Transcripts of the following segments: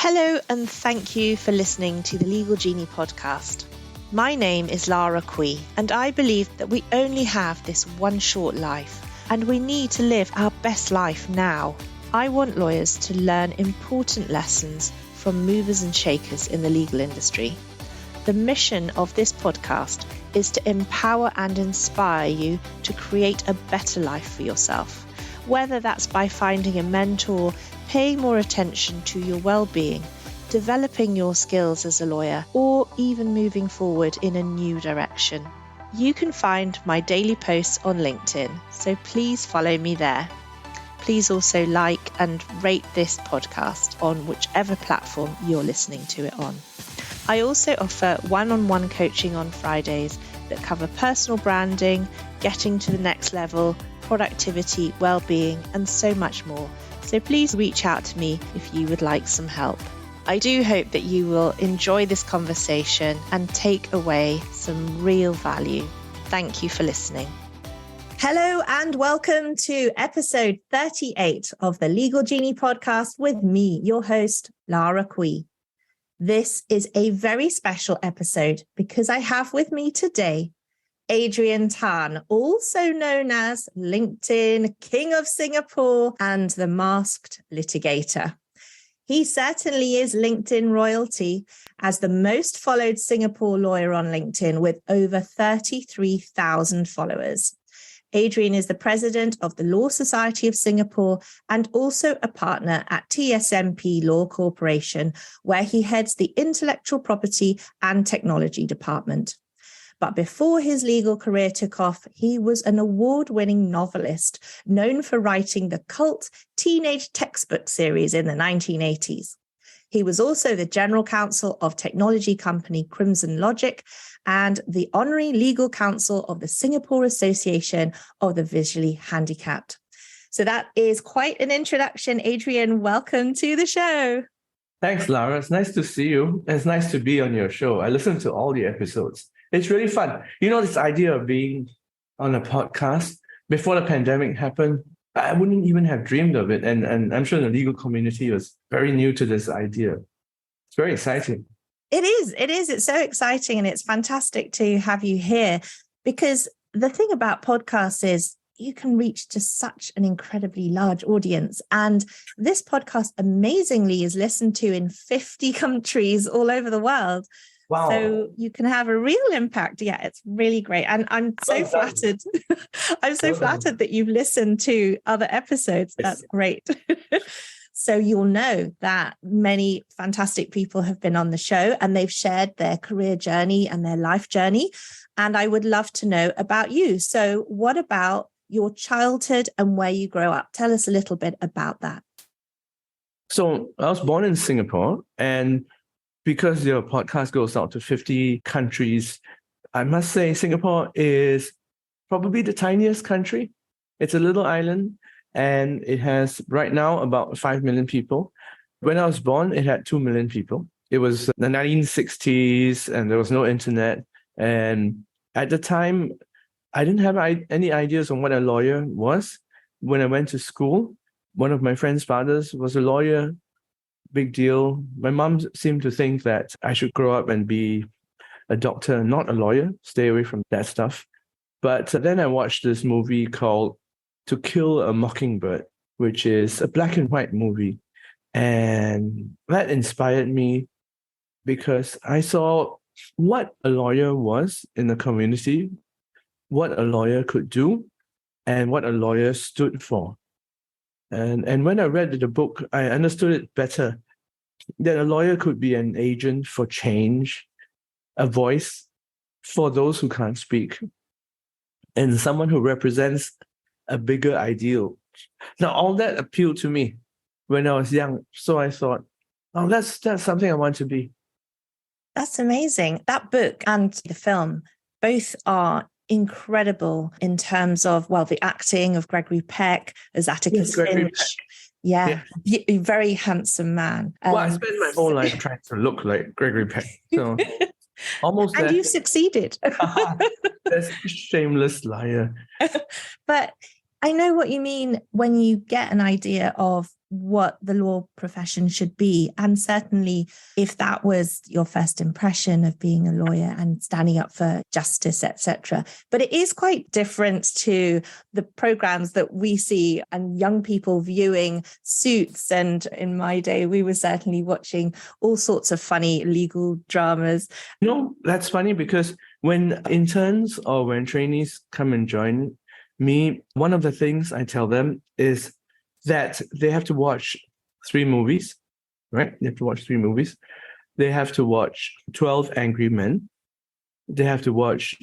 Hello and thank you for listening to the Legal Genie podcast. My name is Lara Quie and I believe that we only have this one short life and we need to live our best life now. I want lawyers to learn important lessons from movers and shakers in the legal industry. The mission of this podcast is to empower and inspire you to create a better life for yourself, whether that's by finding a mentor, paying more attention to your well-being, developing your skills as a lawyer, or even moving forward in a new direction. You can find my daily posts on LinkedIn, so please follow me there. Please also like and rate this podcast on whichever platform you're listening to it on. I also offer one-on-one coaching on Fridays that cover personal branding, getting to the next level, productivity, well-being, and so much more. So please reach out to me if you would like some help. I do hope that you will enjoy this conversation and take away some real value. Thank you for listening. Hello and welcome to episode 38 of the Legal Genie podcast with me, your host, Lara Quie. This is a very special episode because I have with me today Adrian Tan, also known as LinkedIn King of Singapore and the Masked Litigator. He certainly is LinkedIn royalty as the most followed Singapore lawyer on LinkedIn with over 33,000 followers. Adrian is the president of the Law Society of Singapore and also a partner at TSMP Law Corporation, where he heads the intellectual property and technology department. But before his legal career took off, he was an award-winning novelist known for writing the cult teenage textbook series in the 1980s. He was also the General Counsel of technology company Crimson Logic and the Honorary Legal Counsel of the Singapore Association of the Visually Handicapped. So that is quite an introduction. Adrian, welcome to the show. Thanks, Lara. It's nice to see you. It's nice to be on your show. I listened to all the episodes. It's really fun. You know, this idea of being on a podcast, before the pandemic happened, I wouldn't even have dreamed of it. And I'm sure the legal community was very new to this idea. It's very exciting. It is. It's so exciting. And it's fantastic to have you here because the thing about podcasts is you can reach to such an incredibly large audience. And this podcast amazingly is listened to in 50 countries all over the world. Wow. So you can have a real impact. Yeah, it's really great. And I'm so flattered. I'm so flattered that you've listened to other episodes. That's great. So you'll know that many fantastic people have been on the show and they've shared their career journey and their life journey. And I would love to know about you. So what about your childhood and where you grew up? Tell us a little bit about that. So I was born in Singapore, and because your podcast goes out to 50 countries, I must say Singapore is probably the tiniest country. It's a little island, and it has right now about 5 million people. When I was born, it had 2 million people. It was the 1960s, and there was no internet. And at the time, I didn't have any ideas on what a lawyer was. When I went to school, one of my friend's fathers was a lawyer. Big deal. My mom seemed to think that I should grow up and be a doctor, not a lawyer, stay away from that stuff. But then I watched this movie called To Kill a Mockingbird, which is a black and white movie. And that inspired me because I saw what a lawyer was in the community, what a lawyer could do, and what a lawyer stood for. And when I read the book, I understood it better, that a lawyer could be an agent for change, a voice for those who can't speak, and someone who represents a bigger ideal. Now, all that appealed to me when I was young. So I thought, oh, that's something I want to be. That's amazing. That book and the film both are incredible in terms of, well, the acting of Gregory Peck as Atticus Finch. Yeah, a very handsome man. Well, I spent my whole life trying to look like Gregory Peck. So almost and there. You succeeded. That's a shameless liar. But I know what you mean when you get an idea of what the law profession should be. And certainly if that was your first impression of being a lawyer and standing up for justice, etc. But it is quite different to the programs that we see and young people viewing Suits. And in my day, we were certainly watching all sorts of funny legal dramas. That's funny because when interns or when trainees come and join me, one of the things I tell them is that they have to watch 3 movies, right? They have to watch 3 movies. They have to watch 12 Angry Men. They have to watch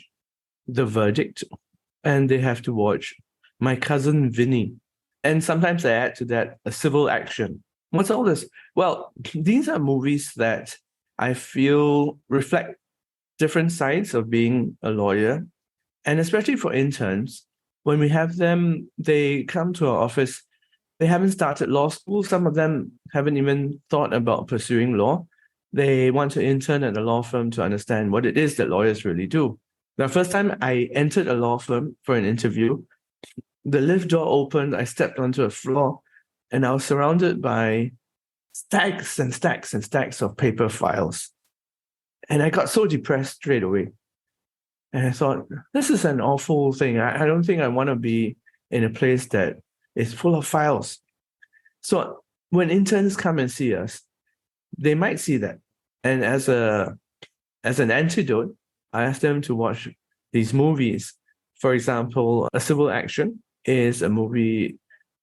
The Verdict. And they have to watch My Cousin Vinny. And sometimes I add to that a Civil Action. What's all this? Well, these are movies that I feel reflect different sides of being a lawyer. And especially for interns, when we have them, they come to our office. They haven't started law school. Some of them haven't even thought about pursuing law. They want to intern at a law firm to understand what it is that lawyers really do. The first time I entered a law firm for an interview, the lift door opened, I stepped onto a floor, and I was surrounded by stacks and stacks and stacks of paper files. And I got so depressed straight away. And I thought, this is an awful thing. I don't think I want to be in a place that is full of files. So when interns come and see us, they might see that. And as an antidote, I ask them to watch these movies. For example, A Civil Action is a movie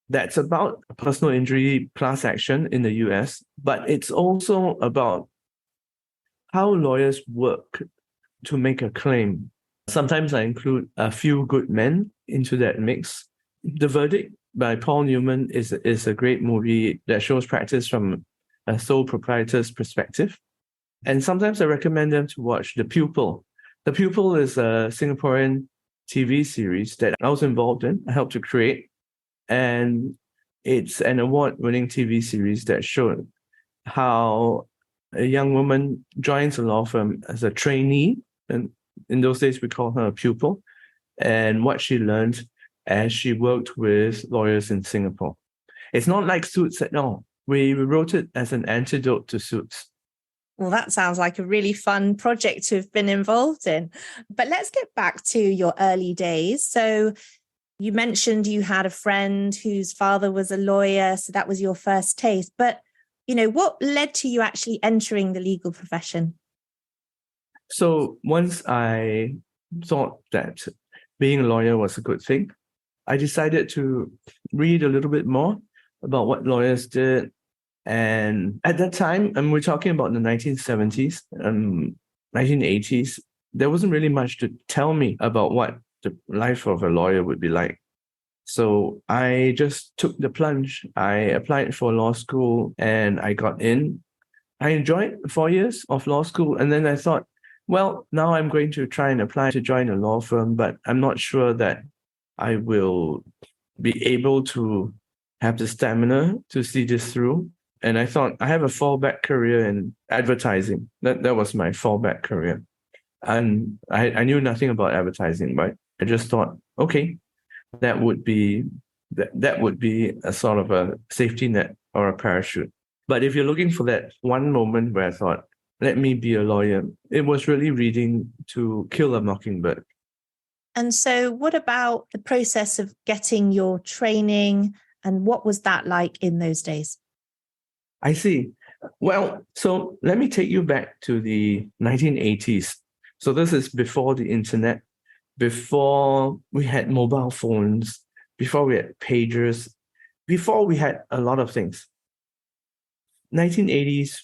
that's about a personal injury class action in the US, but it's also about how lawyers work to make a claim. Sometimes I include A Few Good Men into that mix. The Verdict by Paul Newman is a great movie that shows practice from a sole proprietor's perspective. And sometimes I recommend them to watch The Pupil. The Pupil is a Singaporean TV series that I was involved in. I helped to create. And it's an award-winning TV series that showed how a young woman joins a law firm as a trainee. And in those days, we call her a pupil. And what she learned as she worked with lawyers in Singapore. It's not like Suits at all. We wrote it as an antidote to Suits. Well, that sounds like a really fun project to have been involved in. But let's get back to your early days. So you mentioned you had a friend whose father was a lawyer, so that was your first taste. But, what led to you actually entering the legal profession? So once I thought that being a lawyer was a good thing, I decided to read a little bit more about what lawyers did. And at that time, and we're talking about the 1970s, 1980s, there wasn't really much to tell me about what the life of a lawyer would be like. So I just took the plunge. I applied for law school and I got in. I enjoyed 4 years of law school. And then I thought, well, now I'm going to try and apply to join a law firm, but I'm not sure that I will be able to have the stamina to see this through. And I thought I have a fallback career in advertising. That was my fallback career. And I knew nothing about advertising, but I just thought, okay, that would be a sort of a safety net or a parachute. But if you're looking for that one moment where I thought, let me be a lawyer, it was really reading To Kill a Mockingbird. And so what about the process of getting your training, and what was that like in those days? I see. Well, so let me take you back to the 1980s. So this is before the internet, before we had mobile phones, before we had pagers, before we had a lot of things. 1980s,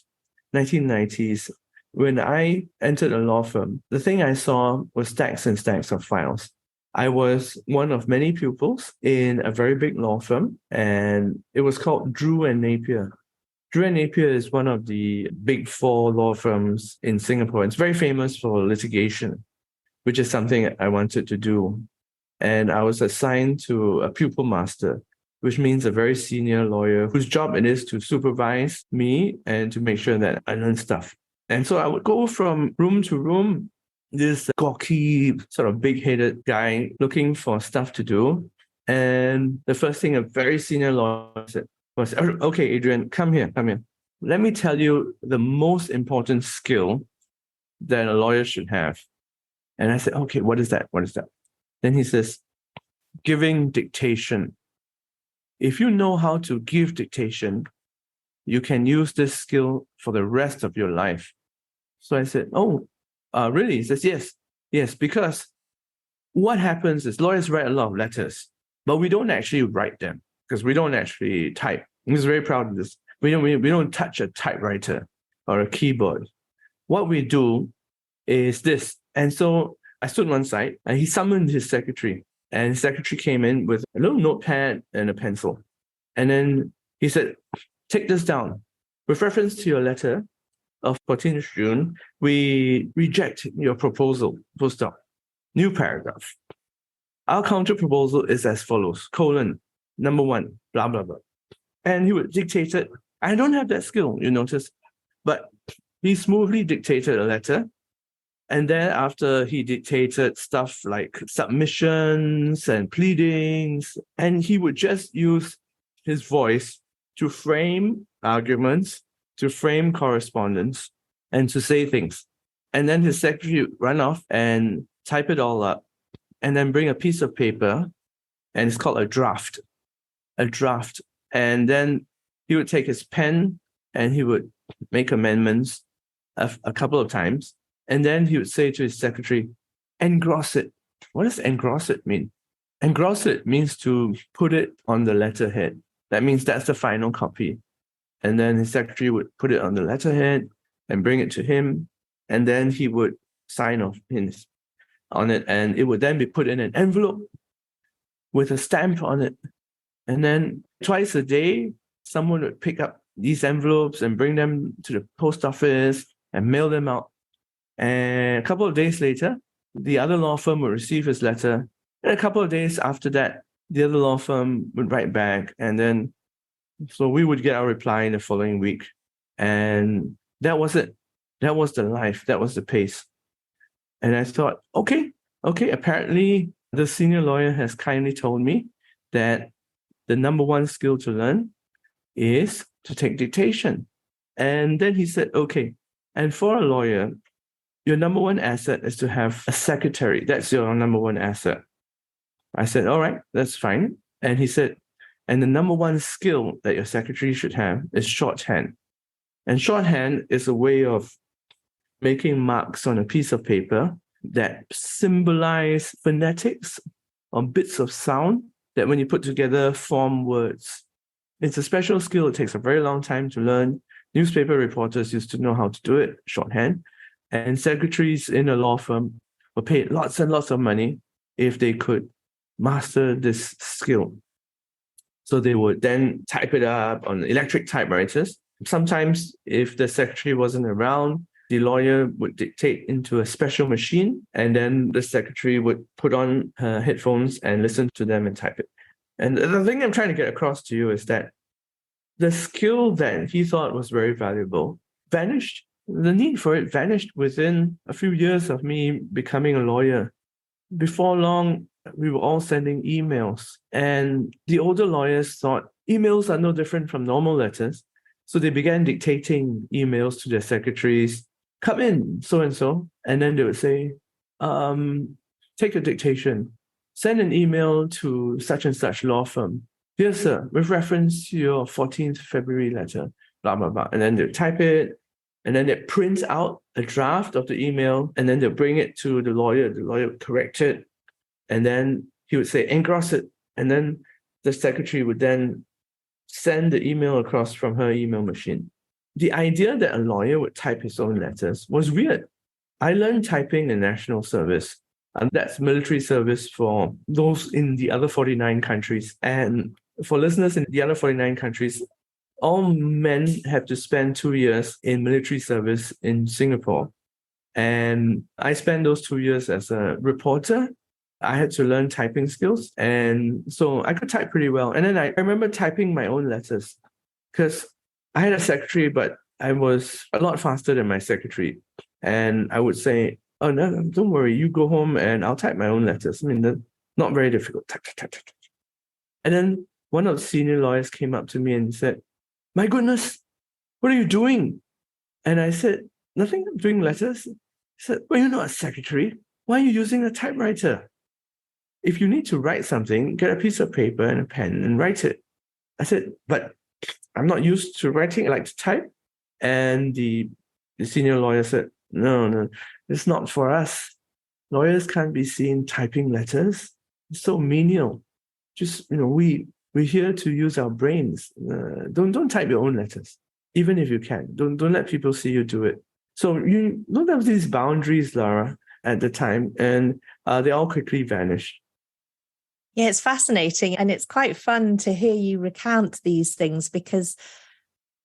1990s, when I entered a law firm, the thing I saw was stacks and stacks of files. I was one of many pupils in a very big law firm, and it was called Drew and Napier. Drew and Napier is one of the big 4 law firms in Singapore. It's very famous for litigation, which is something I wanted to do. And I was assigned to a pupil master, which means a very senior lawyer whose job it is to supervise me and to make sure that I learn stuff. And so I would go from room to room, this gawky, sort of big-headed guy looking for stuff to do. And the first thing a very senior lawyer said, was, okay, Adrian, come here. Let me tell you the most important skill that a lawyer should have. And I said, okay, what is that? Then he says, giving dictation. If you know how to give dictation, you can use this skill for the rest of your life. So I said, really? He says, yes, because what happens is lawyers write a lot of letters, but we don't actually write them because we don't actually type. I'm just very proud of this. We don't touch a typewriter or a keyboard. What we do is this. And so I stood on one side and he summoned his secretary, and his secretary came in with a little notepad and a pencil. And then he said, take this down. With reference to your letter of 14th June, we reject your proposal. Full stop. New paragraph. Our counter proposal is as follows, : number 1, blah, blah, blah. And he would dictate it. I don't have that skill, you notice, but he smoothly dictated a letter. And then after he dictated stuff like submissions and pleadings, and he would just use his voice to frame arguments, to frame correspondence, and to say things. And then his secretary would run off and type it all up, and then bring a piece of paper, and it's called a draft. And then he would take his pen and he would make amendments a couple of times. And then he would say to his secretary, engross it. What does engross it mean? Engross it means to put it on the letterhead. That means that's the final copy. And then his secretary would put it on the letterhead and bring it to him. And then he would sign off on it. And it would then be put in an envelope with a stamp on it. And then twice a day, someone would pick up these envelopes and bring them to the post office and mail them out. And a couple of days later, the other law firm would receive his letter. And a couple of days after that, the other law firm would write back. And then, so we would get our reply in the following week. And that was it. That was the life. That was the pace. And I thought, okay, apparently the senior lawyer has kindly told me that the number one skill to learn is to take dictation. And then he said, okay, and for a lawyer, your number one asset is to have a secretary. That's your number one asset. I said, all right, that's fine. And he said, and the number one skill that your secretary should have is shorthand. And shorthand is a way of making marks on a piece of paper that symbolize phonetics or bits of sound that when you put together form words. It's a special skill. It takes a very long time to learn. Newspaper reporters used to know how to do it, shorthand. And secretaries in a law firm were paid lots and lots of money if they could master this skill. So they would then type it up on electric typewriters. Sometimes if the secretary wasn't around, the lawyer would dictate into a special machine, and then the secretary would put on her headphones and listen to them and type it. And the thing I'm trying to get across to you is that the skill that he thought was very valuable vanished. The need for it vanished within a few years of me becoming a lawyer. Before long, we were all sending emails, and the older lawyers thought emails are no different from normal letters. So they began dictating emails to their secretaries, come in, so-and-so, and then they would say, take a dictation, send an email to such and such law firm. Here, sir, with reference to your 14th February letter, blah, blah, blah. And then they type it, and then they print out a draft of the email, and then they'll bring it to the lawyer. The lawyer would correct it, and then he would say, engross it. And then the secretary would then send the email across from her email machine. The idea that a lawyer would type his own letters was weird. I learned typing in national service, and that's military service for those in the other 49 countries. And for listeners in the other 49 countries, all men have to spend 2 years in military service in Singapore. And I spent those 2 years as a reporter. I had to learn typing skills. And so I could type pretty well. And then I remember typing my own letters because I had a secretary, but I was a lot faster than my secretary. And I would say, oh, no, don't worry, you go home and I'll type my own letters. I mean, they're not very difficult. And then one of the senior lawyers came up to me and said, "My goodness, what are you doing?" And I said, "Nothing, I'm doing letters." He said, "Well, you're not a secretary. Why are you using a typewriter? If you need to write something, get a piece of paper and a pen and write it." I said, "But I'm not used to writing. I like to type." And the senior lawyer said, No, it's not for us. Lawyers can't be seen typing letters. It's so menial. Just, we're here to use our brains. Don't type your own letters, even if you can. Don't let people see you do it. So you don't have these boundaries, Lara, at the time, and they all quickly vanished. Yeah, it's fascinating. And it's quite fun to hear you recount these things because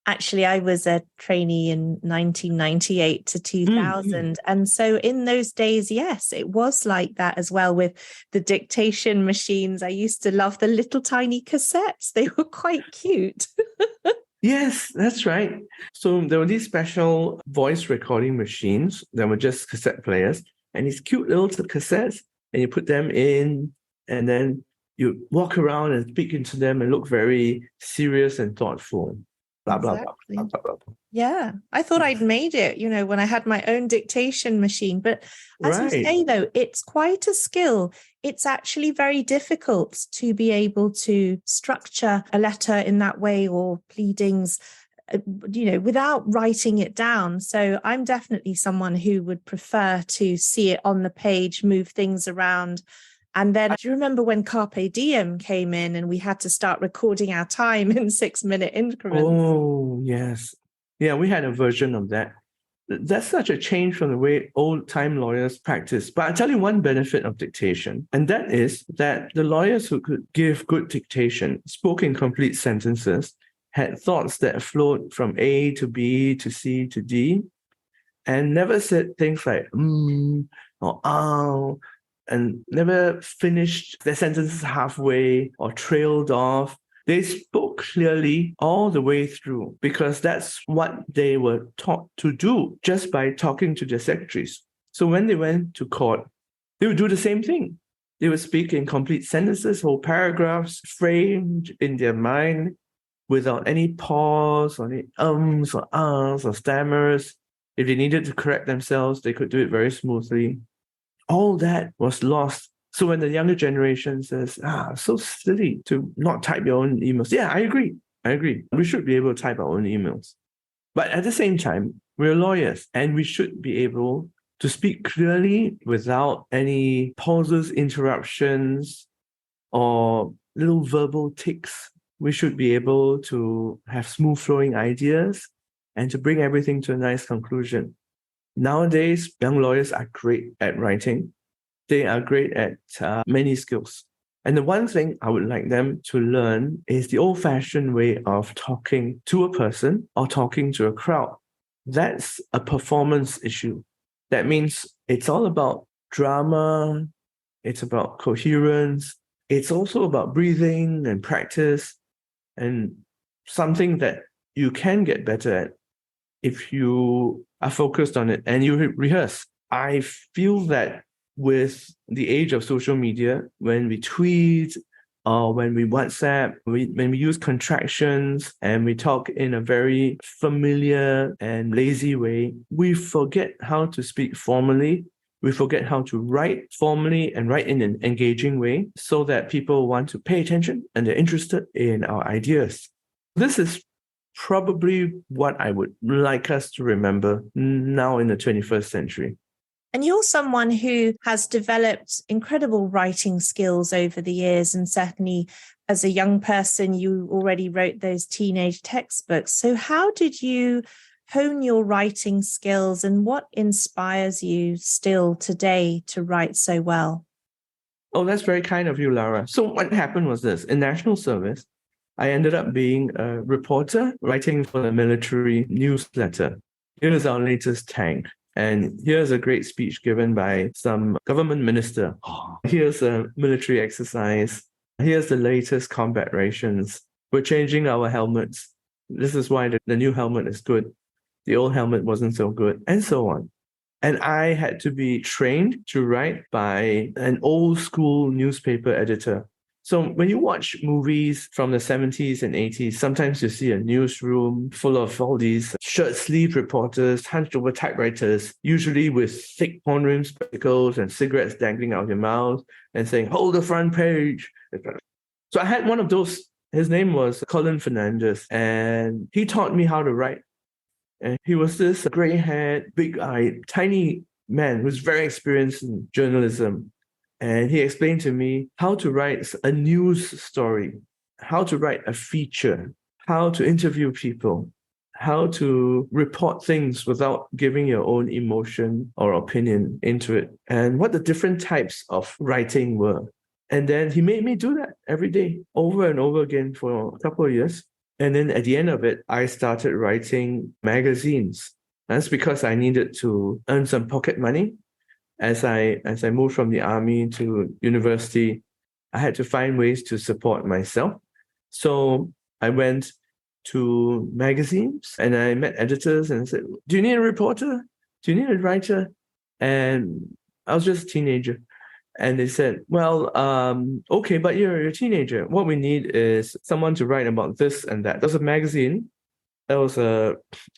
actually I was a trainee in 1998 to 2000. And so in those days, yes, it was like that as well with the dictation machines. I used to love the little tiny cassettes. They were quite cute. Yes, that's right. So there were these special voice recording machines that were just cassette players, and these cute little cassettes, and you put them in, and then you walk around and speak into them and look very serious and thoughtful. Blah, blah, blah, blah, blah, blah. Yeah, I thought I'd made it, when I had my own dictation machine. But as you say, though, it's quite a skill. It's actually very difficult to be able to structure a letter in that way or pleadings, without writing it down. So I'm definitely someone who would prefer to see it on the page, move things around. And then, do you remember when Carpe Diem came in and we had to start recording our time in 6-minute increments? Oh, yes. Yeah, we had a version of that. That's such a change from the way old-time lawyers practice. But I'll tell you one benefit of dictation, and that is that the lawyers who could give good dictation, spoke in complete sentences, had thoughts that flowed from A to B to C to D, and never said things like or "oh," and never finished their sentences halfway or trailed off. They spoke clearly all the way through because that's what they were taught to do just by talking to their secretaries. So when they went to court, they would do the same thing. They would speak in complete sentences, whole paragraphs framed in their mind without any pause or any ums or ahs or stammers. If they needed to correct themselves, they could do it very smoothly. All that was lost. So when the younger generation says, so silly to not type your own emails. Yeah, I agree. We should be able to type our own emails. But at the same time, we're lawyers and we should be able to speak clearly without any pauses, interruptions, or little verbal tics. We should be able to have smooth flowing ideas and to bring everything to a nice conclusion. Nowadays, young lawyers are great at writing. They are great at many skills. And the one thing I would like them to learn is the old-fashioned way of talking to a person or talking to a crowd. That's a performance issue. That means it's all about drama, it's about coherence, it's also about breathing and practice, and something that you can get better at if you are focused on it and you rehearse. I feel that with the age of social media, when we tweet or when we WhatsApp, when we use contractions and we talk in a very familiar and lazy way, we forget how to speak formally. We forget how to write formally and write in an engaging way so that people want to pay attention and they're interested in our ideas. This is probably what I would like us to remember now in the 21st century. And you're someone who has developed incredible writing skills over the years. And certainly as a young person, you already wrote those teenage textbooks. So how did you hone your writing skills and what inspires you still today to write so well? Oh, that's very kind of you, Lara. So what happened was this. In national service, I ended up being a reporter writing for the military newsletter. Here's our latest tank. And here's a great speech given by some government minister. Here's a military exercise. Here's the latest combat rations. We're changing our helmets. This is why the new helmet is good. The old helmet wasn't so good, and so on. And I had to be trained to write by an old school newspaper editor. So when you watch movies from the 70s and 80s, sometimes you see a newsroom full of all these shirt-sleeved reporters, hunched-over typewriters, usually with thick horn-rimmed spectacles and cigarettes dangling out of their mouths and saying, "Hold the front page." So I had one of those. His name was Colin Fernandez, and he taught me how to write. And he was this gray-haired, big-eyed, tiny man who's very experienced in journalism. And he explained to me how to write a news story, how to write a feature, how to interview people, how to report things without giving your own emotion or opinion into it, and what the different types of writing were. And then he made me do that every day, over and over again for a couple of years. And then at the end of it, I started writing magazines. That's because I needed to earn some pocket money. As I moved from the army to university, I had to find ways to support myself. So I went to magazines and I met editors and said, "Do you need a reporter? Do you need a writer?" And I was just a teenager. And they said, "Well, okay, but you're a teenager. What we need is someone to write about this and that." There's a magazine. That was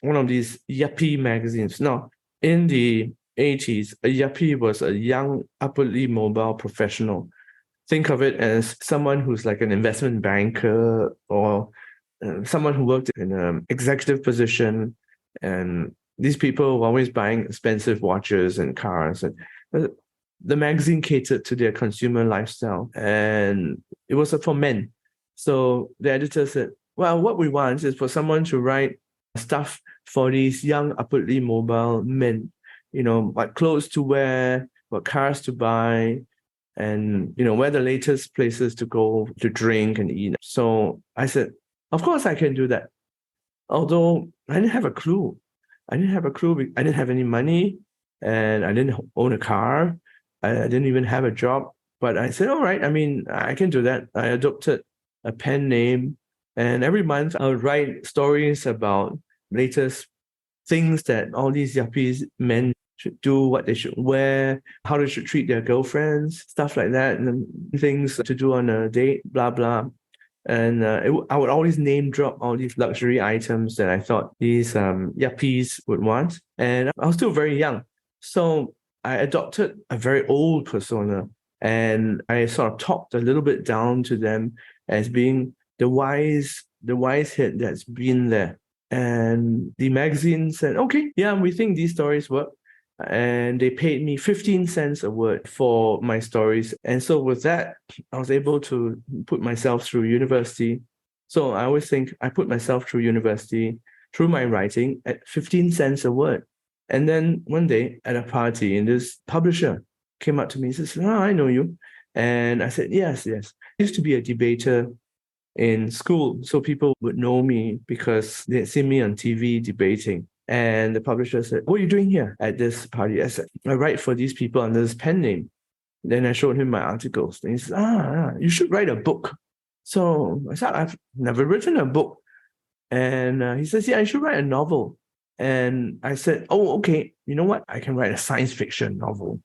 one of these yuppie magazines. Now, in the 80s, a yuppie was a young, upwardly mobile professional. Think of it as someone who's like an investment banker or someone who worked in an executive position. And these people were always buying expensive watches and cars. And the magazine catered to their consumer lifestyle. And it was for men. So the editor said, "Well, what we want is for someone to write stuff for these young, upwardly mobile men. What clothes to wear, what cars to buy, and, where the latest places to go to drink and eat." So I said, "Of course I can do that." Although I didn't have a clue. I didn't have any money, and I didn't own a car. I didn't even have a job. But I said, "All right, I can do that." I adopted a pen name, and every month I would write stories about latest things that all these yuppies men should do, what they should wear, how they should treat their girlfriends, stuff like that, and then things to do on a date, blah, blah. And I would always name drop all these luxury items that I thought these yuppies would want. And I was still very young. So I adopted a very old persona, and I sort of talked a little bit down to them as being the wise head that's been there. And the magazine said, "Okay, yeah, we think these stories work." And they paid me 15 cents a word for my stories. And so with that, I was able to put myself through university. So I always think I put myself through university through my writing at 15 cents a word. And then one day at a party, and this publisher came up to me and says, "Oh, I know you." And I said, yes. I used to be a debater in school, so people would know me because they had seen me on TV debating. And the publisher said, "What are you doing here at this party?" I said, "I write for these people under this pen name." Then I showed him my articles. And he said, "You should write a book." So I said, "I've never written a book." And he says, "Yeah, I should write a novel." And I said, "Oh, okay, you know what? I can write a science fiction novel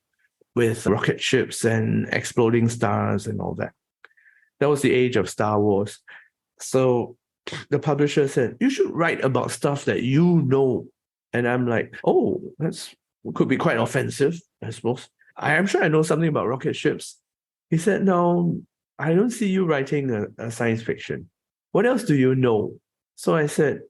with rocket ships and exploding stars and all that." That was the age of Star Wars. So the publisher said, "You should write about stuff that you know." And I'm like, "Oh, that's could be quite offensive, I suppose. I am sure I know something about rocket ships." He said, "No, I don't see you writing a science fiction. What else do you know?" So I said,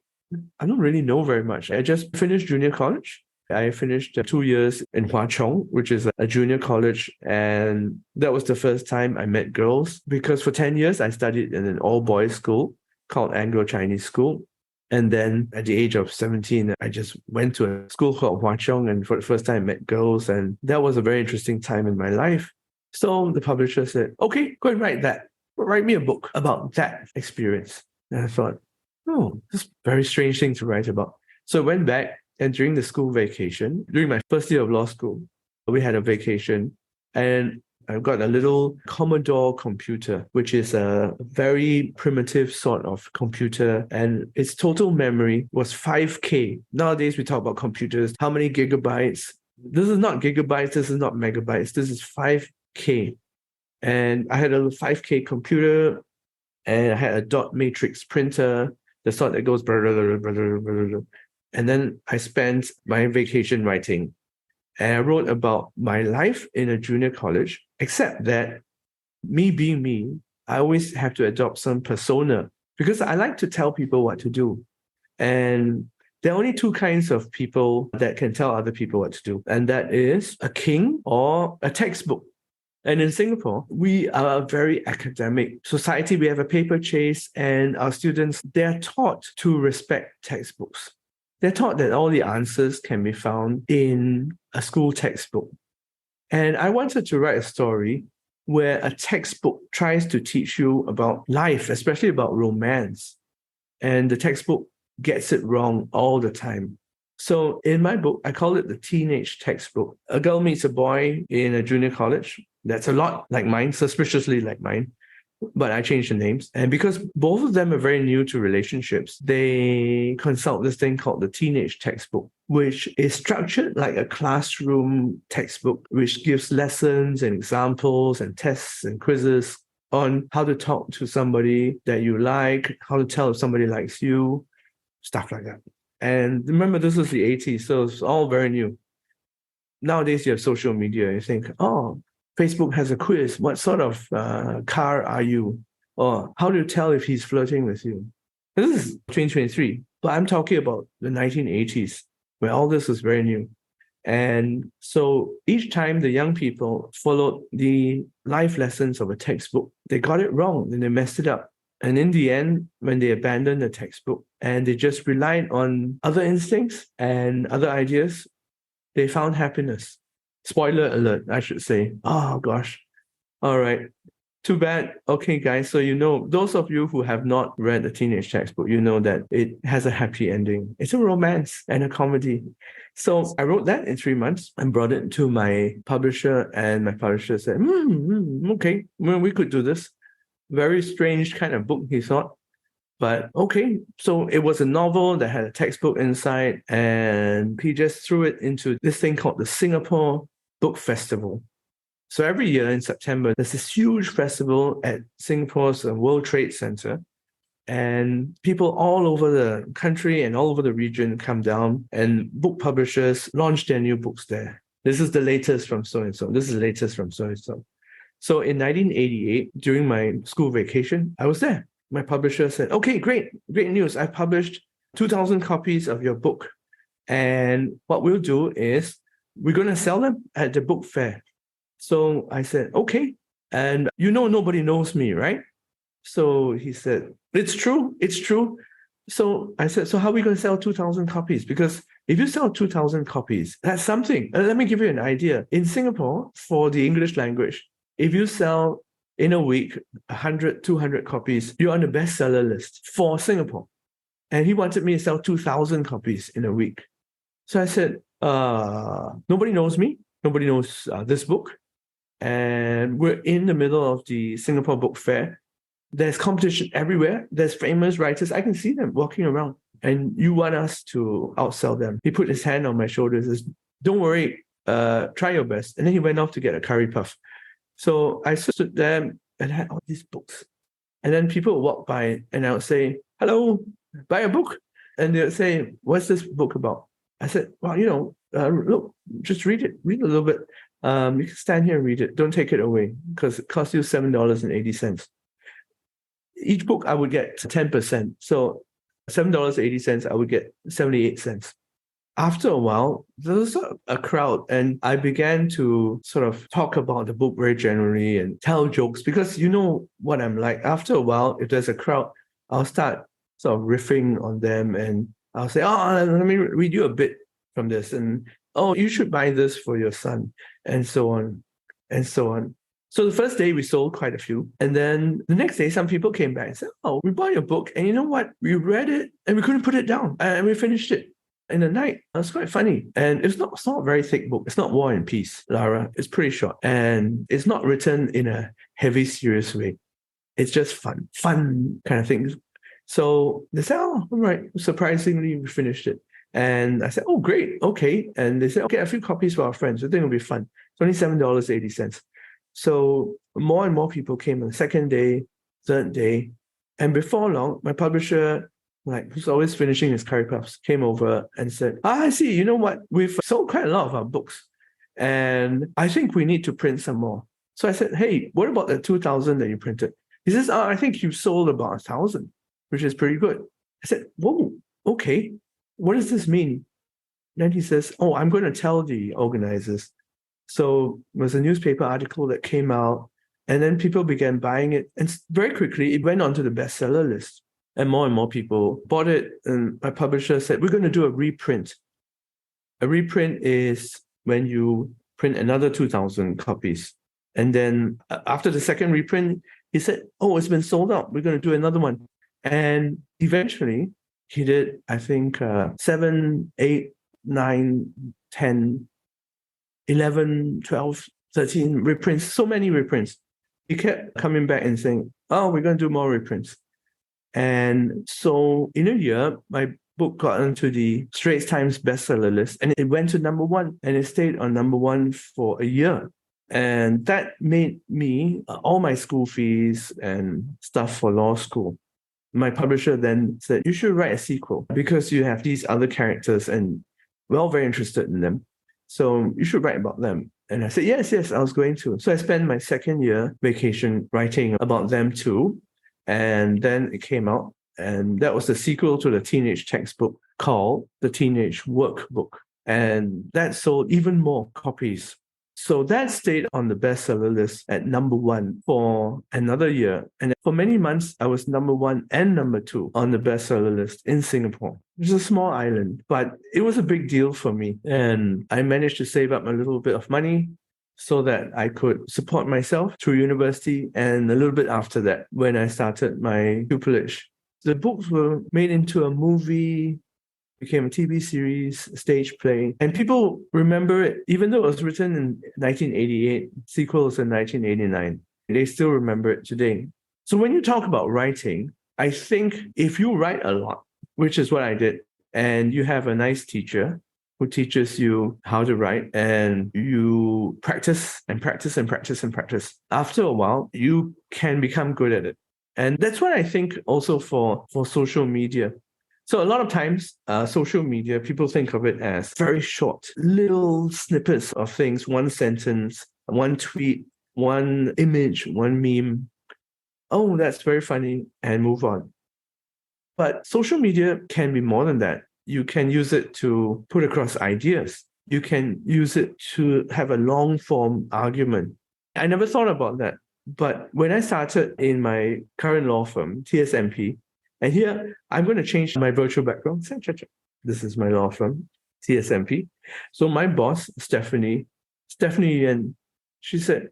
"I don't really know very much. I just finished junior college. I finished 2 years in Hwa Chong, which is a junior college. And that was the first time I met girls, because for 10 years I studied in an all-boys school called Anglo-Chinese School. And then at the age of 17, I just went to a school called Hwa Chong, and for the first time met girls. And that was a very interesting time in my life. So the publisher said, "Okay, go and write that. Write me a book about that experience." And I thought, "Oh, this is a very strange thing to write about." So I went back, and during the school vacation, during my first year of law school, we had a vacation, and I got a little Commodore computer, which is a very primitive sort of computer, and its total memory was 5K. Nowadays, we talk about computers, how many gigabytes? This is not gigabytes, this is not megabytes, this is 5K. And I had a 5K computer, and I had a dot matrix printer, the sort that goes blah, blah, blah, blah, blah, blah, blah. And then I spent my vacation writing. And I wrote about my life in a junior college, except that me being me, I always have to adopt some persona because I like to tell people what to do. And there are only two kinds of people that can tell other people what to do, and that is a king or a textbook. And in Singapore, we are a very academic society. We have a paper chase, and our students, they're taught to respect textbooks. They're taught that all the answers can be found in a school textbook. And I wanted to write a story where a textbook tries to teach you about life, especially about romance. And the textbook gets it wrong all the time. So in my book, I call it the teenage textbook. A girl meets a boy in a junior college. That's a lot like mine, suspiciously like mine. But I changed the names. And because both of them are very new to relationships, they consult this thing called the teenage textbook, which is structured like a classroom textbook, which gives lessons and examples and tests and quizzes on how to talk to somebody that you like, how to tell if somebody likes you, stuff like that. And remember, this is the 80s, so it's all very new. Nowadays, you have social media, and you think, oh, Facebook has a quiz. What sort of car are you? Or how do you tell if he's flirting with you? This is 2023, but I'm talking about the 1980s, where all this was very new. And so each time the young people followed the life lessons of a textbook, they got it wrong and they messed it up. And in the end, when they abandoned the textbook and they just relied on other instincts and other ideas, they found happiness. Spoiler alert, I should say. Oh, gosh. All right. Too bad. Okay, guys. So, those of you who have not read the teenage textbook, you know that it has a happy ending. It's a romance and a comedy. So I wrote that in 3 months and brought it to my publisher, and my publisher said, okay, well, we could do this. Very strange kind of book, he thought. But okay, so it was a novel that had a textbook inside, and he just threw it into this thing called the Singapore Book Festival. So every year in September, there's this huge festival at Singapore's World Trade Center, and people all over the country and all over the region come down, and book publishers launch their new books there. This is the latest from so-and-so. This is the latest from so-and-so. So in 1988, during my school vacation, I was there. My publisher said, okay, great news. I published 2,000 copies of your book. And what we'll do is we're going to sell them at the book fair. So I said, okay. And nobody knows me, right? So he said, it's true. So I said, so how are we going to sell 2,000 copies? Because if you sell 2,000 copies, that's something. Let me give you an idea. In Singapore, for the English language, if you sell in a week 100, 200 copies, you're on the bestseller list for Singapore. And he wanted me to sell 2,000 copies in a week. So I said, nobody knows me. Nobody knows this book. And we're in the middle of the Singapore Book Fair. There's competition everywhere. There's famous writers. I can see them walking around. And you want us to outsell them. He put his hand on my shoulder and says, don't worry, try your best. And then he went off to get a curry puff. So I stood there and had all these books. And then people would walk by and I would say, hello, buy a book. And they would say, what's this book about? I said, well, look, just read it. Read a little bit. You can stand here and read it. Don't take it away because it costs you $7.80. Each book I would get 10%. So $7.80, I would get 78 cents. After a while, there was a crowd, and I began to sort of talk about the book very generally and tell jokes because you know what I'm like. After a while, if there's a crowd, I'll start sort of riffing on them, and I'll say, let me read you a bit from this, and you should buy this for your son, and so on, and so on. So the first day we sold quite a few, and then the next day some people came back and said, we bought your book, and you know what? We read it, and we couldn't put it down, and we finished it in the night. It's quite funny. And it's not a very thick book. It's not War and Peace, Lara. It's pretty short. And it's not written in a heavy, serious way. It's just fun kind of thing. So they said, all right. Surprisingly, we finished it. And I said, great. Okay. And they said, okay, a few copies for our friends. I think it'll be fun. It's only $7.80. So more and more people came on the second day, third day. And before long, my publisher, who's always finishing his curry puffs, came over and said, I see, you know what? We've sold quite a lot of our books. And I think we need to print some more. So I said, hey, what about the 2,000 that you printed? He says, I think you sold about 1,000, which is pretty good. I said, whoa, okay. What does this mean? Then he says, I'm going to tell the organizers. So there was a newspaper article that came out, and then people began buying it. And very quickly, it went onto the bestseller list. And more people bought it. And my publisher said, we're going to do a reprint. A reprint is when you print another 2,000 copies. And then after the second reprint, he said, it's been sold out. We're going to do another one. And eventually, he did, I think, 7, 8, 9, 10, 11, 12, 13 reprints, so many reprints. He kept coming back and saying, we're going to do more reprints. And so in a year, my book got onto the Straits Times bestseller list, and it went to number 1, and it stayed on number 1 for a year. And that made me all my school fees and stuff for law school. My publisher then said, you should write a sequel because you have these other characters and we're all very interested in them. So you should write about them. And I said, yes, I was going to. So I spent my second year vacation writing about them too. And then it came out. And that was the sequel to the teenage textbook called The Teenage Workbook. And that sold even more copies. So that stayed on the bestseller list at number 1 for another year. And for many months, I was number 1 and number 2 on the bestseller list in Singapore. It was a small island, but it was a big deal for me. And I managed to save up a little bit of money so that I could support myself through university. And a little bit after that, when I started my pupillage, the books were made into a movie, became a TV series, a stage play. And people remember it, even though it was written in 1988, sequels in 1989. They still remember it today. So when you talk about writing, I think if you write a lot, which is what I did, and you have a nice teacher who teaches you how to write, and you practice and practice and practice and practice, after a while, you can become good at it. And that's what I think also for social media. So a lot of times, social media, people think of it as very short, little snippets of things, one sentence, one tweet, one image, one meme. Oh, that's very funny, and move on. But social media can be more than that. You can use it to put across ideas. You can use it to have a long-form argument. I never thought about that. But when I started in my current law firm, TSMP, and here, I'm going to change my virtual background. This is my law firm, TSMP. So my boss, Stephanie, and she said,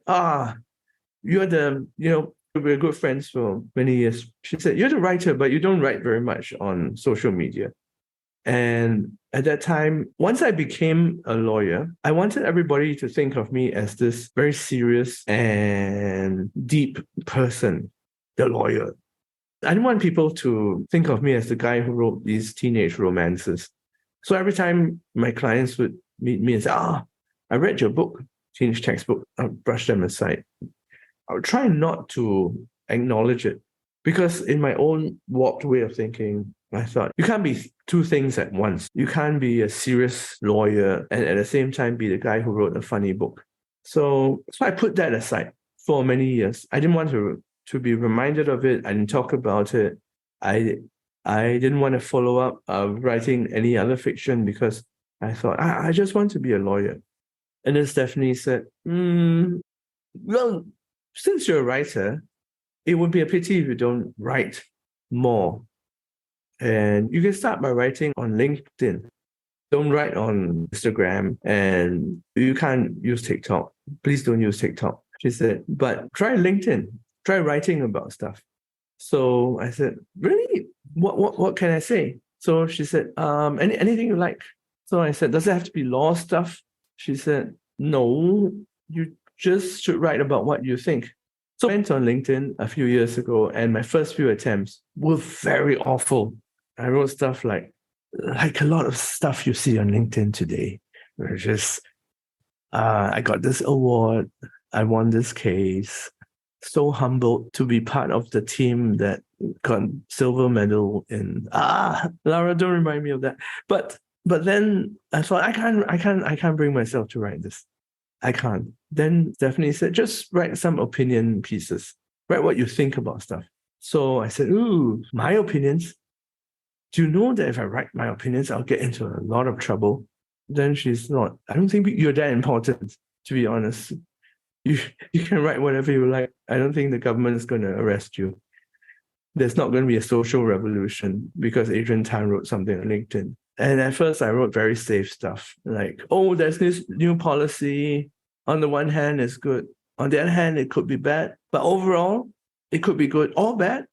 you're we're good friends for many years. She said, you're the writer, but you don't write very much on social media. And at that time, once I became a lawyer, I wanted everybody to think of me as this very serious and deep person, the lawyer. I didn't want people to think of me as the guy who wrote these teenage romances. So every time my clients would meet me and say, I read your book, teenage textbook, I'll brush them aside. I would try not to acknowledge it because in my own warped way of thinking, I thought, you can't be two things at once. You can't be a serious lawyer and at the same time be the guy who wrote a funny book. So I put that aside for many years. I didn't want to be reminded of it. I didn't talk about it. I didn't want to follow up writing any other fiction because I thought, I just want to be a lawyer. And then Stephanie said, well, since you're a writer, it would be a pity if you don't write more. And you can start by writing on LinkedIn. Don't write on Instagram, and you can't use TikTok. Please don't use TikTok. She said, but try LinkedIn. Try writing about stuff. So I said, really? What can I say? So she said, anything you like. So I said, does it have to be law stuff? She said, no, you just should write about what you think. So I went on LinkedIn a few years ago, and my first few attempts were very awful. I wrote stuff like a lot of stuff you see on LinkedIn today. Just, I got this award. I won this case. So humbled to be part of the team that got silver medal in Lara, don't remind me of that. But then I thought I can't bring myself to write this. I can't. Then Stephanie said, just write some opinion pieces. Write what you think about stuff. So I said, ooh, my opinions. Do you know that if I write my opinions, I'll get into a lot of trouble? Then she's not. I don't think you're that important, to be honest. You can write whatever you like. I don't think the government is going to arrest you. There's not going to be a social revolution because Adrian Tan wrote something on LinkedIn. And at first I wrote very safe stuff like, oh, there's this new policy. On the one hand, it's good. On the other hand, it could be bad. But overall, it could be good or bad,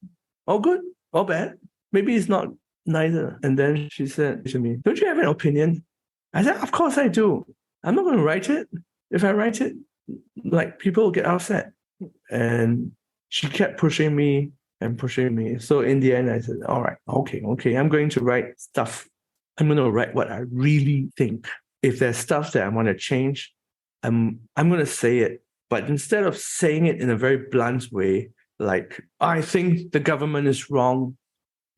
or good or bad. Maybe it's not neither. And then she said to me, don't you have an opinion? I said, of course I do. I'm not going to write it. If I write it, like, people will get upset. And she kept pushing me and pushing me. So in the end, I said, all right, okay, I'm going to write stuff. I'm going to write what I really think. If there's stuff that I want to change, I'm going to say it. But instead of saying it in a very blunt way, like, I think the government is wrong,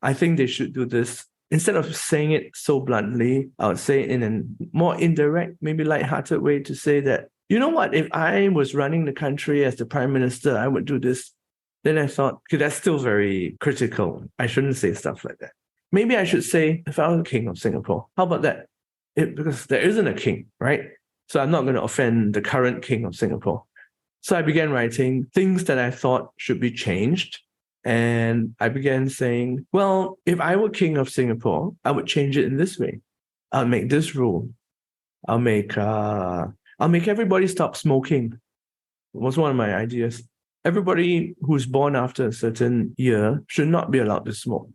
I think they should do this. Instead of saying it so bluntly, I would say it in a more indirect, maybe lighthearted way to say that, you know what, if I was running the country as the prime minister, I would do this. Then I thought, okay, that's still very critical. I shouldn't say stuff like that. Maybe I should say, if I was the king of Singapore, how about that? Because there isn't a king, right? So I'm not going to offend the current king of Singapore. So I began writing things that I thought should be changed. And I began saying, well, if I were king of Singapore, I would change it in this way. I'll make this rule. I'll make everybody stop smoking. It was one of my ideas. Everybody who's born after a certain year should not be allowed to smoke.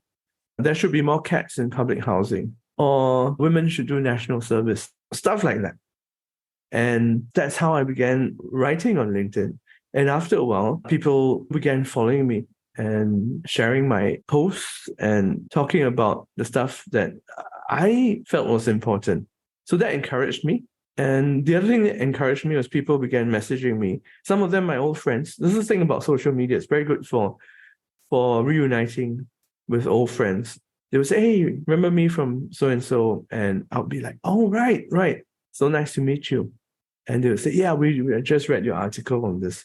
There should be more cats in public housing, or women should do national service, stuff like that. And that's how I began writing on LinkedIn. And after a while, people began following me and sharing my posts and talking about the stuff that I felt was important. So that encouraged me. And the other thing that encouraged me was people began messaging me. Some of them my old friends. This is the thing about social media. It's very good for reuniting with old friends. They would say, hey, remember me from so-and-so? And I'll be like, oh, right. So nice to meet you. And they would say, yeah, we just read your article on this.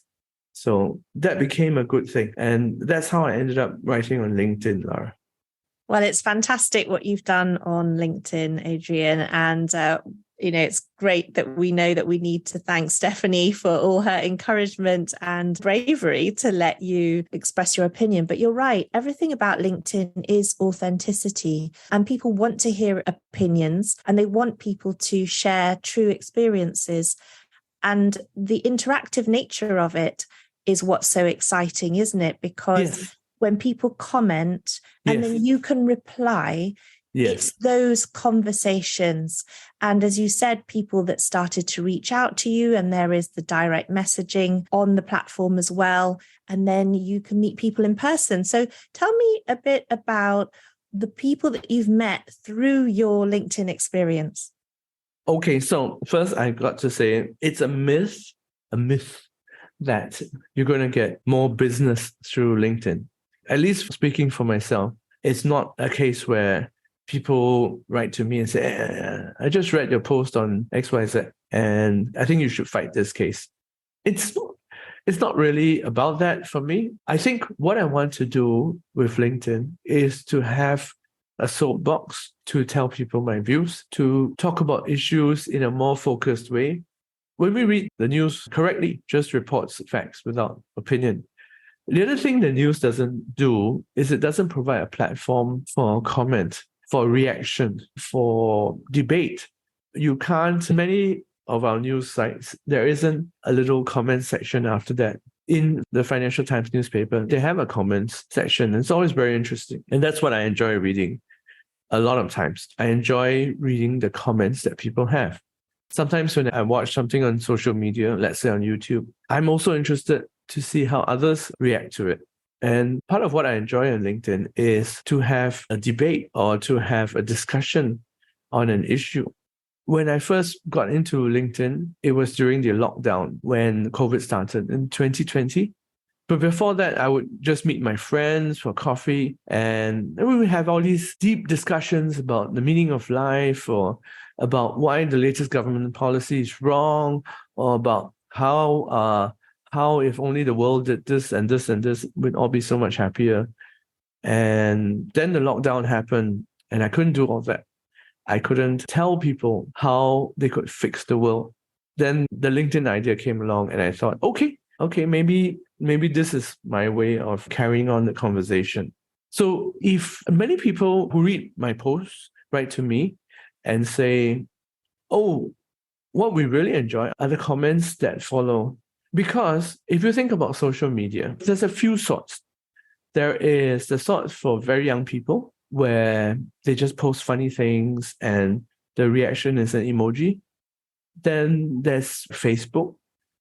So that became a good thing. And that's how I ended up writing on LinkedIn, Lara. Well, it's fantastic what you've done on LinkedIn, Adrian. And, it's great that we know that we need to thank Stephanie for all her encouragement and bravery to let you express your opinion. But you're right. Everything about LinkedIn is authenticity, and people want to hear opinions and they want people to share true experiences. And the interactive nature of it is what's so exciting, isn't it? Because when people comment and then you can reply, it's those conversations. And as you said, people that started to reach out to you, and there is the direct messaging on the platform as well. And then you can meet people in person. So tell me a bit about the people that you've met through your LinkedIn experience. Okay, so first I got to say it's a myth that you're going to get more business through LinkedIn. At least speaking for myself, it's not a case where people write to me and say, I just read your post on XYZ and I think you should fight this case. It's not really about that for me. I think what I want to do with LinkedIn is to have a soapbox to tell people my views, to talk about issues in a more focused way. When we read the news correctly, just reports facts without opinion. The other thing the news doesn't do is it doesn't provide a platform for comment, for reaction, for debate. You can't, many of our news sites, there isn't a little comment section after that. In the Financial Times newspaper, they have a comments section. And it's always very interesting. And that's what I enjoy reading a lot of times. I enjoy reading the comments that people have. Sometimes when I watch something on social media, let's say on YouTube, I'm also interested to see how others react to it. And part of what I enjoy on LinkedIn is to have a debate or to have a discussion on an issue. When I first got into LinkedIn, it was during the lockdown when COVID started in 2020. But before that, I would just meet my friends for coffee, and we would have all these deep discussions about the meaning of life, or about why the latest government policy is wrong, or about how if only the world did this and this and this, we'd all be so much happier. And then the lockdown happened, and I couldn't do all that. I couldn't tell people how they could fix the world. Then the LinkedIn idea came along, and I thought, okay, maybe this is my way of carrying on the conversation. So if many people who read my posts write to me and say, oh, what we really enjoy are the comments that follow. Because if you think about social media, there's a few sorts. There is the sort for very young people where they just post funny things and the reaction is an emoji. Then there's Facebook,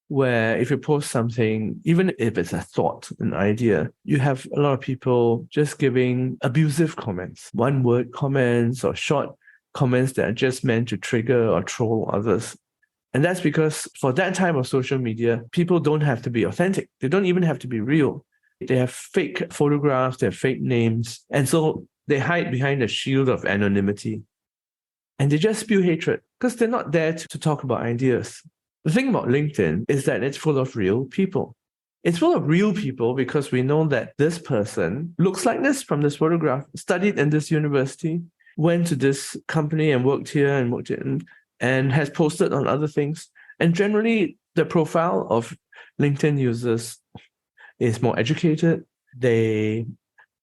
where if you post something, even if it's a thought, an idea, you have a lot of people just giving abusive comments, one-word comments or short comments that are just meant to trigger or troll others. And that's because for that type of social media, people don't have to be authentic. They don't even have to be real. They have fake photographs, they have fake names. And so they hide behind the shield of anonymity. And they just spew hatred because they're not there to talk about ideas. The thing about LinkedIn is that it's full of real people. It's full of real people because we know that this person looks like this from this photograph, studied in this university, went to this company and worked here and has posted on other things. And generally, the profile of LinkedIn users is more educated. They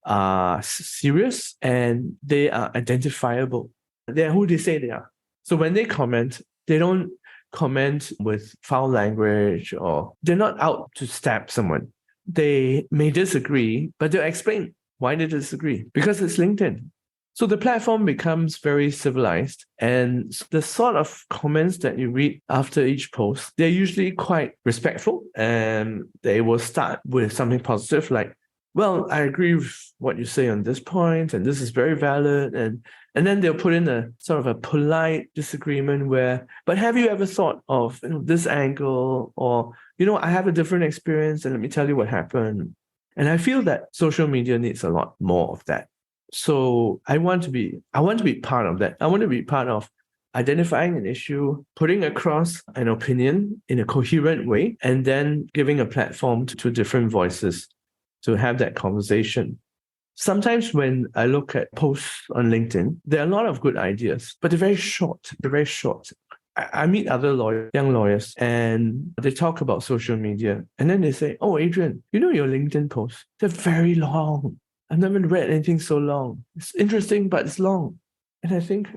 are serious and they are identifiable. They're who they say they are. So when they comment, they don't comment with foul language or they're not out to stab someone. They may disagree, but they'll explain why they disagree because it's LinkedIn. So the platform becomes very civilized, and the sort of comments that you read after each post, they're usually quite respectful, and they will start with something positive like, well, I agree with what you say on this point, and this is very valid. And then they'll put in a sort of a polite disagreement where, but have you ever thought of this angle? Or, I have a different experience and let me tell you what happened. And I feel that social media needs a lot more of that. So I want to be part of that. I want to be part of identifying an issue, putting across an opinion in a coherent way, and then giving a platform to different voices to have that conversation. Sometimes when I look at posts on LinkedIn, there are a lot of good ideas, but they're very short. I meet other young lawyers, and they talk about social media. And then they say, oh, Adrian, your LinkedIn posts, they're very long. I've never read anything so long. It's interesting, but it's long. And I think,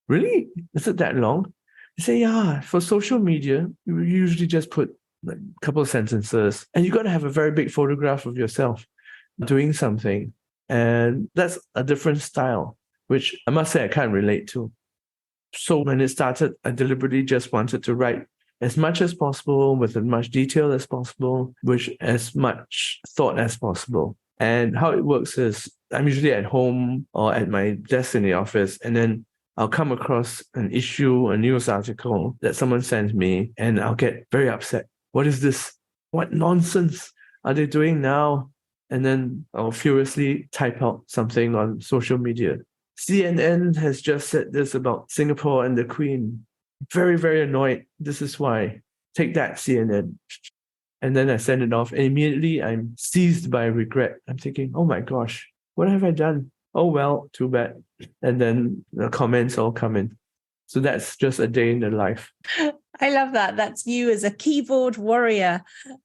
really? Is it that long? They say, yeah, for social media, you usually just put like a couple of sentences, and you got to have a very big photograph of yourself doing something. And that's a different style, which I must say I can't relate to. So when it started, I deliberately just wanted to write as much as possible with as much detail as possible, with as much thought as possible. And how it works is I'm usually at home or at my desk in the office, and then I'll come across an issue, a news article that someone sends me, and I'll get very upset. What is this? What nonsense are they doing now? And then I'll furiously type out something on social media. CNN has just said this about Singapore and the Queen. Very, very annoyed. This is why. Take that, CNN. And then I send it off, and immediately I'm seized by regret. I'm thinking, oh my gosh, what have I done? Oh, well, too bad. And then the comments all come in. So that's just a day in the life. I love that. That's you as a keyboard warrior.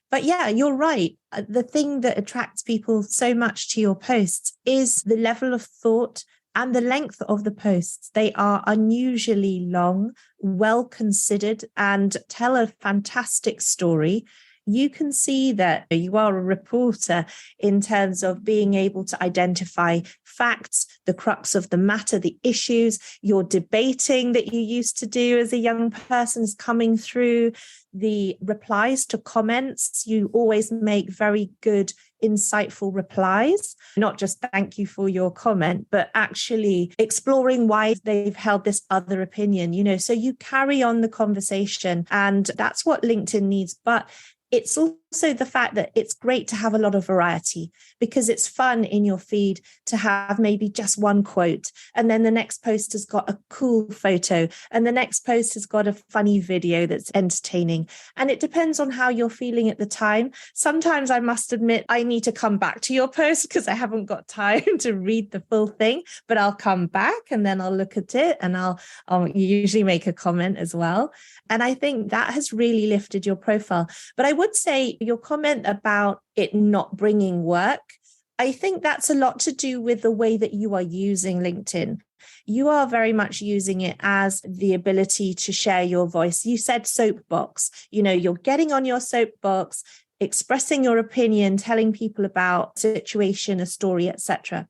But yeah, you're right. The thing that attracts people so much to your posts is the level of thought and the length of the posts. They are unusually long, well considered, and tell a fantastic story. you can see that you are a reporter in terms of being able to identify facts, the crux of the matter, the issues. Your debating that you used to do as a young person is coming through. The replies to comments, you always make very good, insightful replies, not just thank you for your comment, but actually exploring why they've held this other opinion, so you carry on the conversation, and that's what LinkedIn needs. But it's also the fact that it's great to have a lot of variety, because it's fun in your feed to have maybe just one quote, and then the next post has got a cool photo, and the next post has got a funny video that's entertaining. And it depends on how you're feeling at the time. Sometimes I must admit I need to come back to your post because I haven't got time to read the full thing, but I'll come back and then I'll look at it, and I'll usually make a comment as well. And I think that has really lifted your profile. But I would say your comment about it not bringing work, I think that's a lot to do with the way that you are using LinkedIn. You are very much using it as the ability to share your voice. You said soapbox, you're getting on your soapbox, expressing your opinion, telling people about a situation, a story, etc.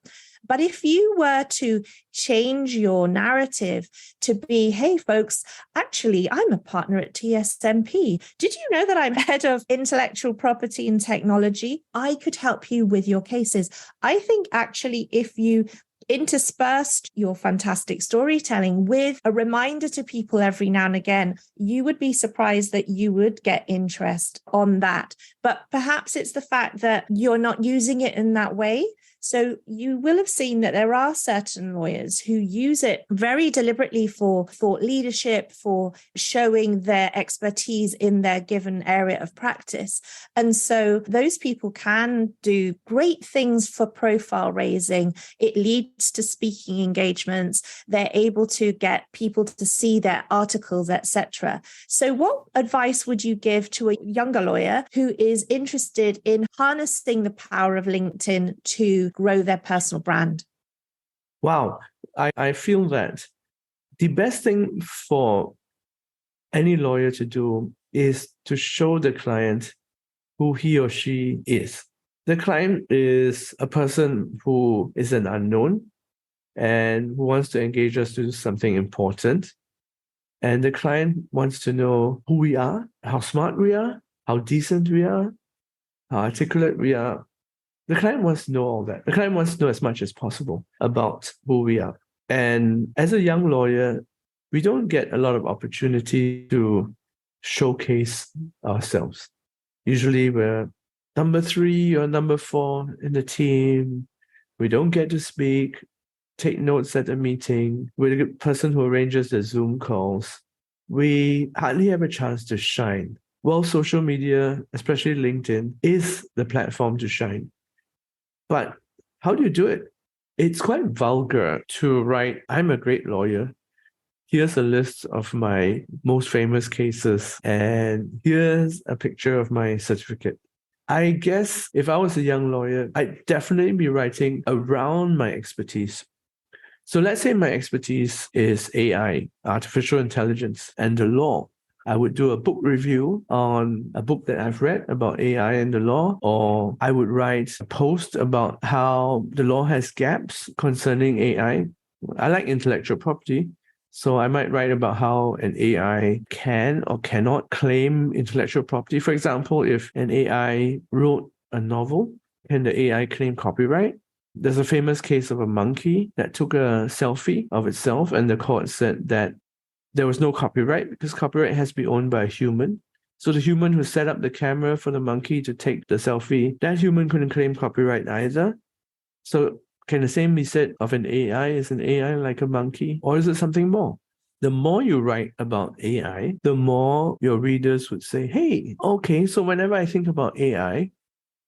But if you were to change your narrative to be, hey, folks, actually, I'm a partner at TSMP. Did you know that I'm head of intellectual property and technology? I could help you with your cases. I think actually, if you interspersed your fantastic storytelling with a reminder to people every now and again, you would be surprised that you would get interest on that. But perhaps it's the fact that you're not using it in that way. So you will have seen that there are certain lawyers who use it very deliberately for thought leadership, for showing their expertise in their given area of practice. And so those people can do great things for profile raising. It leads to speaking engagements. They're able to get people to see their articles, etc. So what advice would you give to a younger lawyer who is interested in harnessing the power of LinkedIn to grow their personal brand? Wow. I feel that the best thing for any lawyer to do is to show the client who he or she is. The client is a person who is an unknown and who wants to engage us to do something important. And the client wants to know who we are, how smart we are, how decent we are, how articulate we are. The client wants to know all that. The client wants to know as much as possible about who we are. And as a young lawyer, we don't get a lot of opportunity to showcase ourselves. Usually we're number 3 or number 4 in the team. We don't get to speak, take notes at a meeting. We're the person who arranges the Zoom calls. We hardly have a chance to shine. Well, social media, especially LinkedIn, is the platform to shine. But how do you do it? It's quite vulgar to write, I'm a great lawyer. Here's a list of my most famous cases, and here's a picture of my certificate. I guess if I was a young lawyer, I'd definitely be writing around my expertise. So let's say my expertise is AI, artificial intelligence, and the law. I would do a book review on a book that I've read about AI and the law, or I would write a post about how the law has gaps concerning AI. I like intellectual property, so I might write about how an AI can or cannot claim intellectual property. For example, if an AI wrote a novel, can the AI claim copyright? There's a famous case of a monkey that took a selfie of itself, and the court said that there was no copyright because copyright has to be owned by a human. So the human who set up the camera for the monkey to take the selfie, that human couldn't claim copyright either. So can the same be said of an AI? Is an AI like a monkey? Or is it something more? The more you write about AI, the more your readers would say, hey, okay, so whenever I think about AI,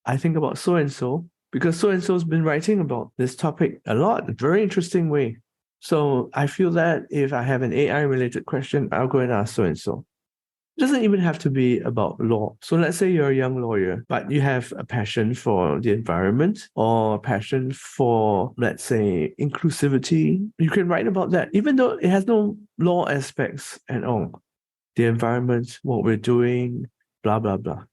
I think about so-and-so because so-and-so's been writing about this topic a lot, a very interesting way. So I feel that if I have an AI-related question, I'll go and ask so-and-so. It doesn't even have to be about law. So let's say you're a young lawyer, but you have a passion for the environment or a passion for, let's say, inclusivity. You can write about that, even though it has no law aspects at all. The environment, what we're doing, blah, blah, blah.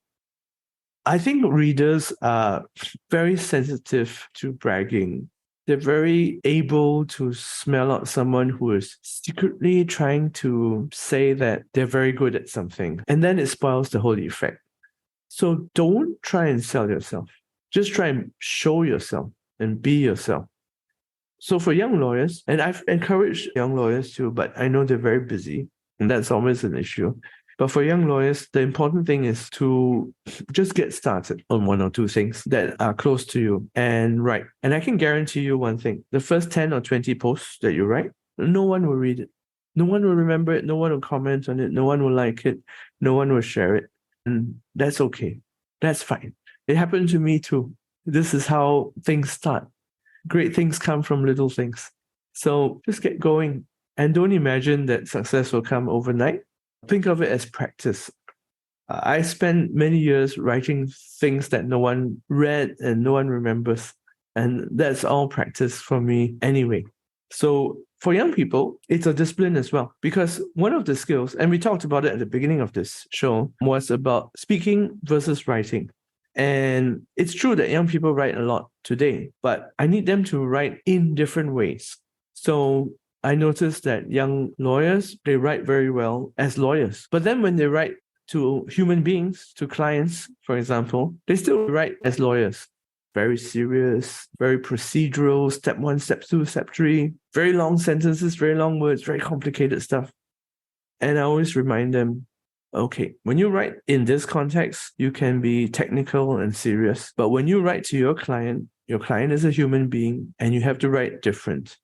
I think readers are very sensitive to bragging. They're very able to smell out someone who is secretly trying to say that they're very good at something. And then it spoils the whole effect. So don't try and sell yourself. Just try and show yourself and be yourself. So for young lawyers, and I've encouraged young lawyers too, but I know they're very busy, and that's always an issue. But for young lawyers, the important thing is to just get started on one or two things that are close to you and write. And I can guarantee you one thing, the first 10 or 20 posts that you write, no one will read it. No one will remember it. No one will comment on it. No one will like it. No one will share it. And that's okay. That's fine. It happened to me too. This is how things start. Great things come from little things. So just get going and don't imagine that success will come overnight. Think of it as practice. I spent many years writing things that no one read and no one remembers. And that's all practice for me anyway. So for young people, it's a discipline as well, because one of the skills, and we talked about it at the beginning of this show, was about speaking versus writing. And it's true that young people write a lot today, but I need them to write in different ways. So I noticed that young lawyers, they write very well as lawyers. But then when they write to human beings, to clients, for example, they still write as lawyers. Very serious, very procedural, step 1, step 2, step 3, very long sentences, very long words, very complicated stuff. And I always remind them, okay, when you write in this context, you can be technical and serious. But when you write to your client is a human being and you have to write different.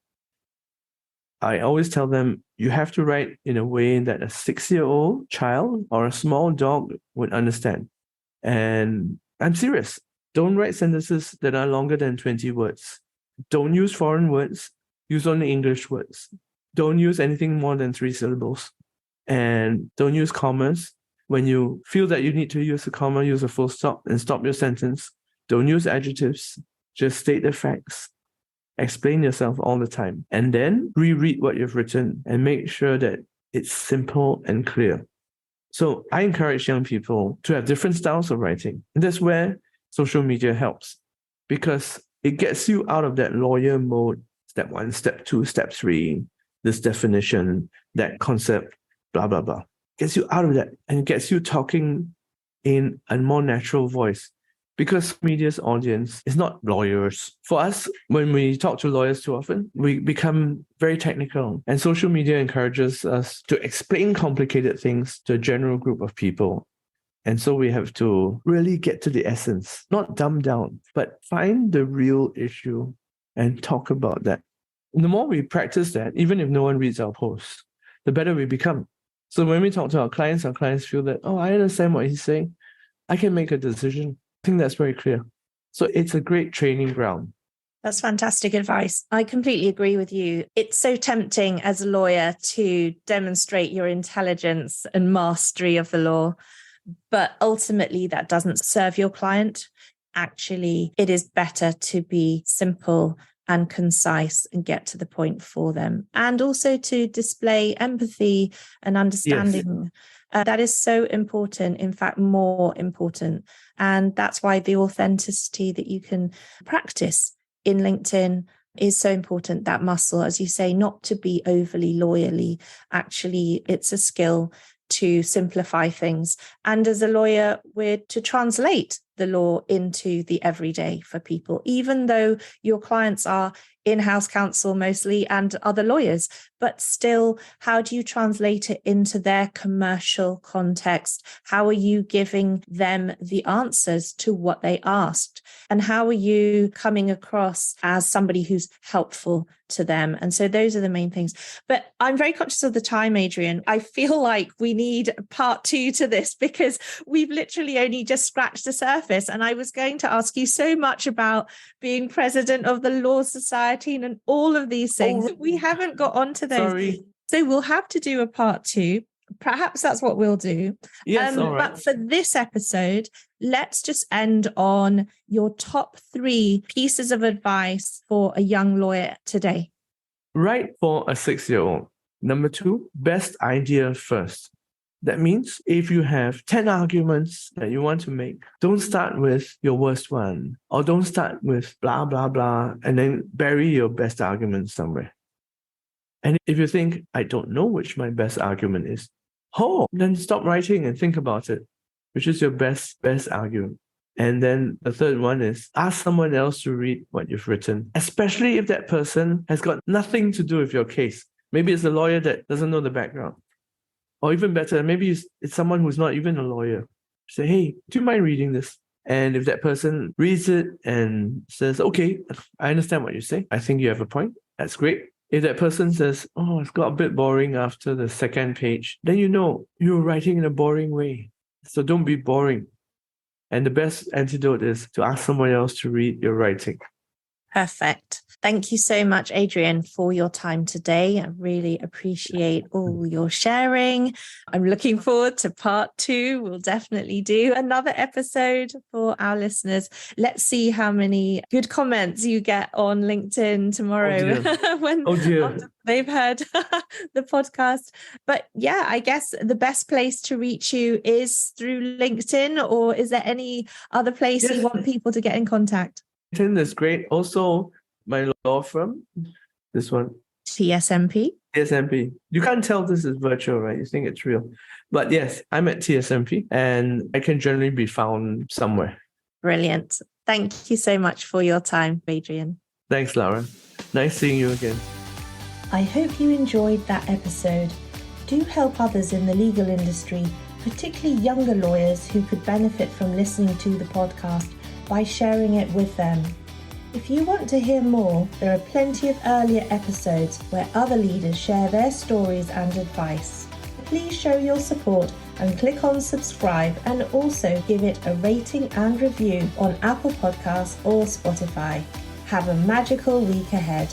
I always tell them, you have to write in a way that a 6-year-old child or a small dog would understand. And I'm serious. Don't write sentences that are longer than 20 words. Don't use foreign words. Use only English words. Don't use anything more than 3 syllables. And don't use commas. When you feel that you need to use a comma, use a full stop and stop your sentence. Don't use adjectives. Just state the facts. Explain yourself all the time. And then reread what you've written and make sure that it's simple and clear. So I encourage young people to have different styles of writing. And that's where social media helps, because it gets you out of that lawyer mode, step 1, step 2, step 3, this definition, that concept, blah, blah, blah. Gets you out of that and gets you talking in a more natural voice, because media's audience is not lawyers. For us, when we talk to lawyers too often, we become very technical, and social media encourages us to explain complicated things to a general group of people. And so we have to really get to the essence, not dumb down, but find the real issue and talk about that. And the more we practice that, even if no one reads our posts, the better we become. So when we talk to our clients feel that, oh, I understand what he's saying. I can make a decision. I think that's very clear. So it's a great training ground. That's fantastic advice. I completely agree with you. It's so tempting as a lawyer to demonstrate your intelligence and mastery of the law, but ultimately that doesn't serve your client. Actually, it is better to be simple and concise and get to the point for them, and also to display empathy and understanding. Yes. That is so important, in fact, more important. And that's why the authenticity that you can practice in LinkedIn is so important. That muscle, as you say, not to be overly lawyerly. Actually, it's a skill to simplify things. And as a lawyer, we're to translate the law into the everyday for people, even though your clients are in-house counsel mostly and other lawyers, but still, how do you translate it into their commercial context? How are you giving them the answers to what they asked? And how are you coming across as somebody who's helpful to them? And so those are the main things. But I'm very conscious of the time, Adrian. I feel like we need part 2 to this, because we've literally only just scratched the surface. And I was going to ask you so much about being president of the Law Society and all of these things. Oh, we haven't got onto those. Sorry. So we'll have to do a part 2. Perhaps that's what we'll do. Yes, all right. But for this episode, let's just end on your top 3 pieces of advice for a young lawyer today. Write for a 6-year-old. Number 2, best idea first. That means if you have 10 arguments that you want to make, don't start with your worst one, or don't start with blah, blah, blah, and then bury your best argument somewhere. And if you think, I don't know which my best argument is, then stop writing and think about it. Which is your best argument? And then the third one is ask someone else to read what you've written, especially if that person has got nothing to do with your case. Maybe it's a lawyer that doesn't know the background. Or even better, maybe it's someone who's not even a lawyer. Say, hey, do you mind reading this? And if that person reads it and says, okay, I understand what you say. I think you have a point. That's great. If that person says, it's got a bit boring after the second page, then you know you're writing in a boring way. So don't be boring. And the best antidote is to ask someone else to read your writing. Perfect. Thank you so much, Adrian, for your time today. I really appreciate all your sharing. I'm looking forward to part 2. We'll definitely do another episode for our listeners. Let's see how many good comments you get on LinkedIn tomorrow after they've heard the podcast. But yeah, I guess the best place to reach you is through LinkedIn, or is there any other place you want people to get in contact? LinkedIn is great. Also, my law firm, this one. TSMP? TSMP. You can't tell this is virtual, right? You think it's real. But yes, I'm at TSMP and I can generally be found somewhere. Brilliant. Thank you so much for your time, Adrian. Thanks, Lara. Nice seeing you again. I hope you enjoyed that episode. Do help others in the legal industry, particularly younger lawyers who could benefit from listening to the podcast, by sharing it with them. If you want to hear more, there are plenty of earlier episodes where other leaders share their stories and advice. Please show your support and click on subscribe, and also give it a rating and review on Apple Podcasts or Spotify. Have a magical week ahead.